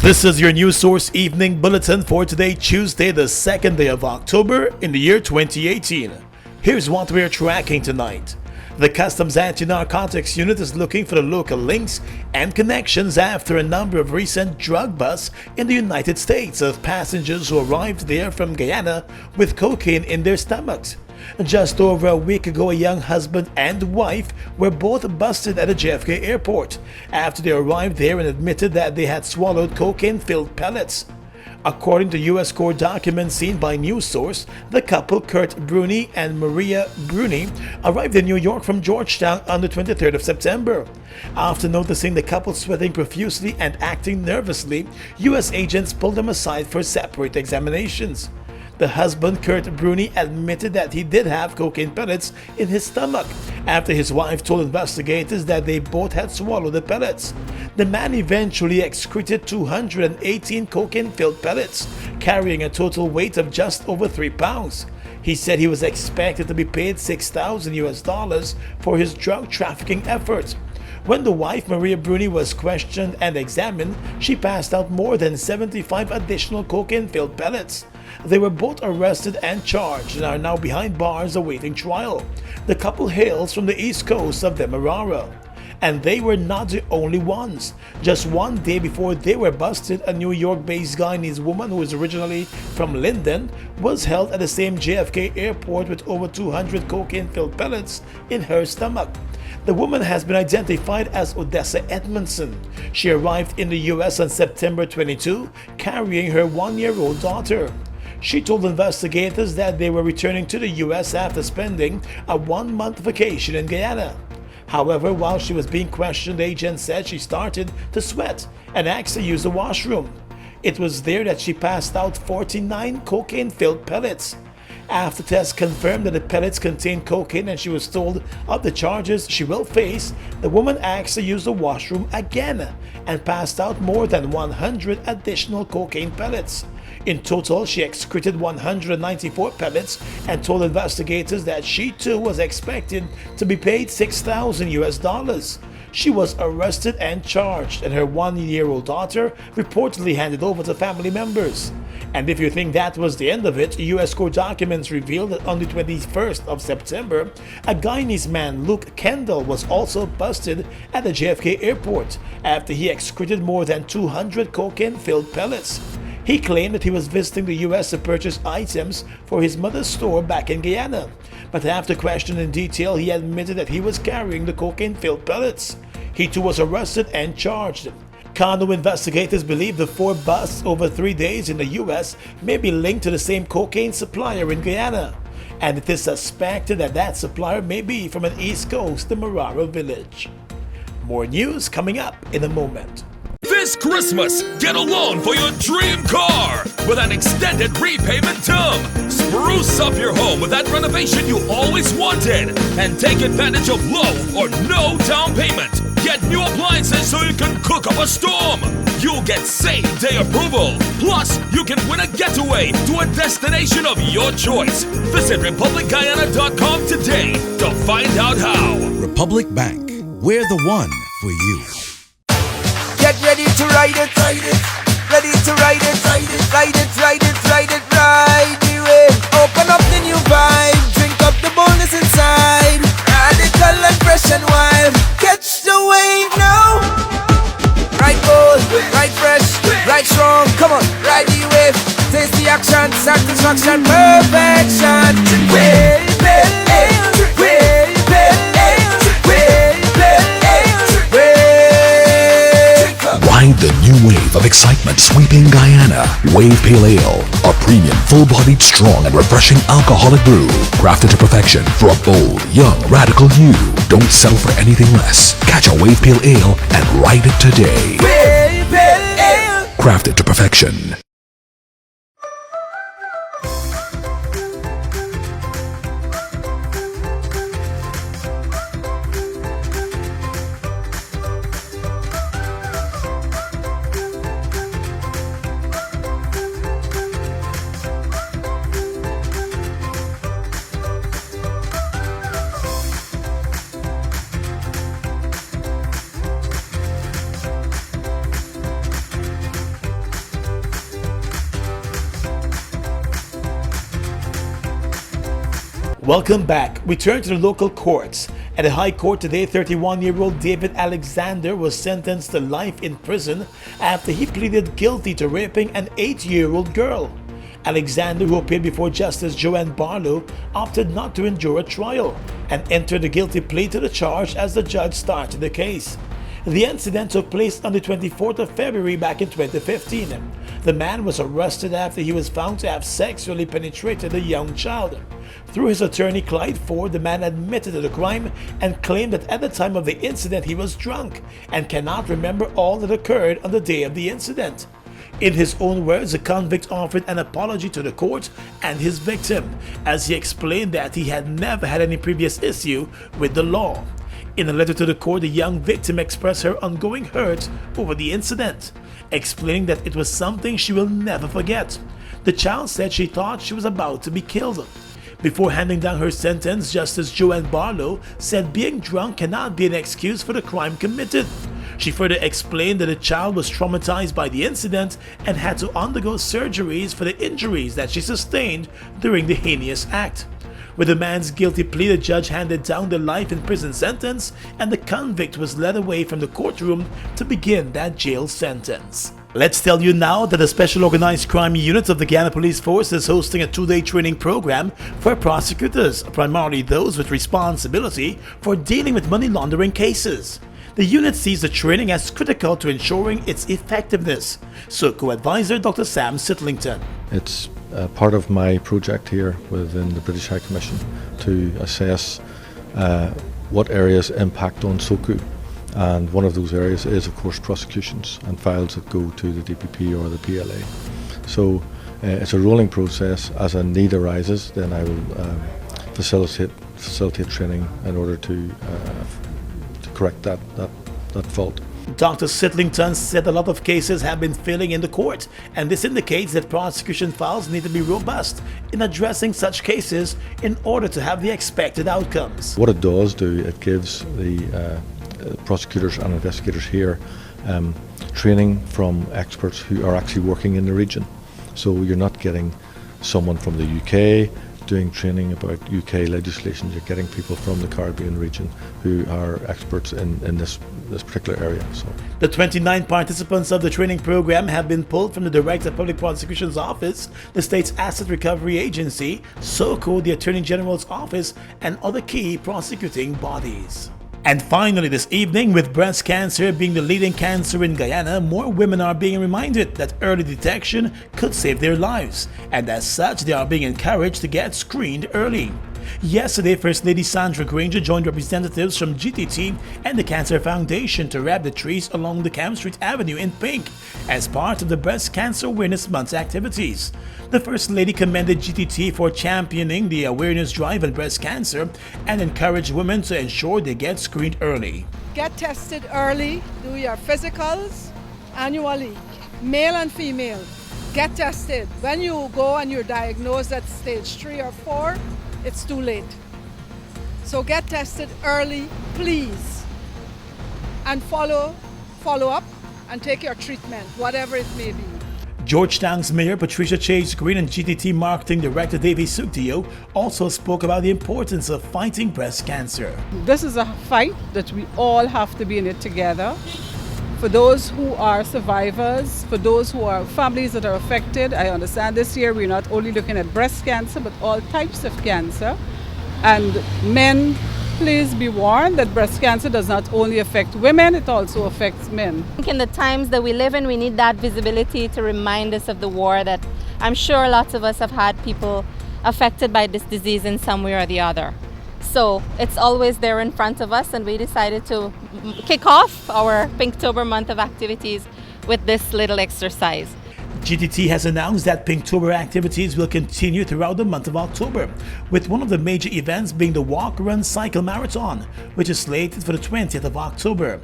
This is your news source evening bulletin for today, Tuesday, the 2nd day of October in the year 2018. Here's what we're tracking tonight. The Customs Anti-Narcotics Unit is looking for the local links and connections after a number of recent drug busts in the United States of passengers who arrived there from Guyana with cocaine in their stomachs. Just over a week ago, a young husband and wife were both busted at a JFK airport after they arrived there and admitted that they had swallowed cocaine-filled pellets. According to U.S. court documents seen by news source, the couple Kurt Bruni and Maria Bruni arrived in New York from Georgetown on the 23rd of September. After noticing the couple sweating profusely and acting nervously, U.S. agents pulled them aside for separate examinations. The husband, Kurt Bruni, admitted that he did have cocaine pellets in his stomach after his wife told investigators that they both had swallowed the pellets. The man eventually excreted 218 cocaine-filled pellets, carrying a total weight of just over 3 pounds. He said he was expected to be paid $6,000 for his drug trafficking efforts. When the wife, Maria Bruni, was questioned and examined, she passed out more than 75 additional cocaine-filled pellets. They were both arrested and charged and are now behind bars awaiting trial. The couple hails from the east coast of Demerara. And they were not the only ones. Just one day before they were busted, a New York-based Guyanese woman who is originally from Linden was held at the same JFK airport with over 200 cocaine-filled pellets in her stomach. The woman has been identified as Odessa Edmondson. She arrived in the U.S. on September 22, carrying her 1-year-old daughter. She told investigators that they were returning to the U.S. after spending a 1-month vacation in Guyana. However, while she was being questioned, agents said she started to sweat and asked to use the washroom. It was there that she passed out 49 cocaine-filled pellets. After tests confirmed that the pellets contained cocaine and she was told of the charges she will face, the woman asked to use the washroom again and passed out more than 100 additional cocaine pellets. In total, she excreted 194 pellets and told investigators that she too was expected to be paid $6,000. She was arrested and charged, and her 1-year-old daughter reportedly handed over to family members. And if you think that was the end of it, U.S. court documents revealed that on the 21st of September, a Guyanese man, Luke Kendall, was also busted at the JFK airport after he excreted more than 200 cocaine-filled pellets. He claimed that he was visiting the U.S. to purchase items for his mother's store back in Guyana. But after questioned in detail, he admitted that he was carrying the cocaine-filled pellets. He too was arrested and charged. Condo investigators believe the 4 busts over 3 days in the U.S. may be linked to the same cocaine supplier in Guyana. And it is suspected that that supplier may be from an East Coast Demerara village. More news coming up in a moment. This Christmas, get a loan for your dream car with an extended repayment term. Spruce up your home with that renovation you always wanted and take advantage of low or no down payment. Get new appliances so you can cook up a storm. You'll get same-day approval. Plus, you can win a getaway to a destination of your choice. Visit RepublicGuyana.com today to find out how. Republic Bank, we're the one for you. Get ready to ride it, ready to ride it, ride the wave. Open up the new vibe, drink up the boldness inside. Radical and fresh and wild, catch the wave now. Ride bold, ride fresh, ride strong, come on, ride the wave. Taste the action, satisfaction, perfection. Wave, Ride the new wave of excitement sweeping Guyana. Wave Pale Ale, a premium, full-bodied, strong and refreshing alcoholic brew, crafted to perfection for a bold, young, radical you. Don't settle for anything less. Catch a Wave Pale Ale and ride it today. Wave Pale Ale, crafted to perfection. Welcome back. We turn to the local courts. At the High Court today, 31-year-old David Alexander was sentenced to life in prison after he pleaded guilty to raping an 8-year-old girl. Alexander, who appeared before Justice Joanne Barlow, opted not to endure a trial and entered a guilty plea to the charge as the judge started the case. The incident took place on the 24th of February back in 2015. The man was arrested after he was found to have sexually penetrated a young child. Through his attorney Clyde Ford, the man admitted to the crime and claimed that at the time of the incident he was drunk and cannot remember all that occurred on the day of the incident. In his own words, the convict offered an apology to the court and his victim, as he explained that he had never had any previous issue with the law. In a letter to the court, the young victim expressed her ongoing hurt over the incident, explaining that it was something she will never forget. The child said she thought she was about to be killed. Before handing down her sentence, Justice Joanne Barlow said being drunk cannot be an excuse for the crime committed. She further explained that the child was traumatized by the incident and had to undergo surgeries for the injuries that she sustained during the heinous act. With the man's guilty plea, the judge handed down the life in prison sentence and the convict was led away from the courtroom to begin that jail sentence. Let's tell you now that the Special Organized Crime Unit of the Guyana Police Force is hosting a 2-day training program for prosecutors, primarily those with responsibility for dealing with money laundering cases. The unit sees the training as critical to ensuring its effectiveness. SOCO advisor Dr. Sam Sittlington. It's part of my project here within the British High Commission to assess what areas impact on SOCO. And one of those areas is, of course, prosecutions and files that go to the DPP or the PLA. So it's a rolling process. As a need arises, then I will facilitate training in order to correct that fault. Dr. Sittlington said a lot of cases have been failing in the court, and this indicates that prosecution files need to be robust in addressing such cases in order to have the expected outcomes. What it does do, it gives the prosecutors and investigators here training from experts who are actually working in the region. So you're not getting someone from the UK doing training about UK legislation. You're getting people from the Caribbean region who are experts in this particular area. So the 29 participants of the training program have been pulled from the Director of Public Prosecution's Office, the State's Asset Recovery Agency, SOCO, the Attorney General's Office, and other key prosecuting bodies. And finally this evening, with breast cancer being the leading cancer in Guyana, more women are being reminded that early detection could save their lives, and as such they are being encouraged to get screened early. Yesterday, First Lady Sandra Granger joined representatives from GTT and the Cancer Foundation to wrap the trees along the Camp Street Avenue in pink as part of the Breast Cancer Awareness Month activities. The First Lady commended GTT for championing the awareness drive on breast cancer and encouraged women to ensure they get screened early. Get tested early, do your physicals annually, male and female. Get tested. When you go and you're diagnosed at stage 3 or 4, it's too late. So get tested early, please. And follow up and take your treatment, whatever it may be. Georgetown's Mayor Patricia Chase Green and GTT Marketing Director Davey Sugtio also spoke about the importance of fighting breast cancer. This is a fight that we all have to be in it together. For those who are survivors, for those who are families that are affected, I understand this year we're not only looking at breast cancer, but all types of cancer. And men, please be warned that breast cancer does not only affect women, it also affects men. In the times that we live in, we need that visibility to remind us of the war that I'm sure lots of us have had people affected by this disease in some way or the other. So it's always there in front of us, and we decided to kick off our Pinktober month of activities with this little exercise. GTT has announced that Pinktober activities will continue throughout the month of October, with one of the major events being the Walk Run Cycle Marathon, which is slated for the 20th of October.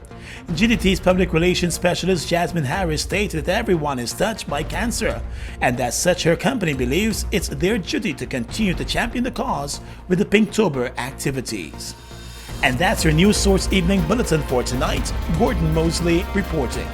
GTT's public relations specialist Jasmine Harris stated that everyone is touched by cancer, and as such her company believes it's their duty to continue to champion the cause with the Pinktober activities. And that's your News Source Evening Bulletin for tonight. Gordon Mosley reporting.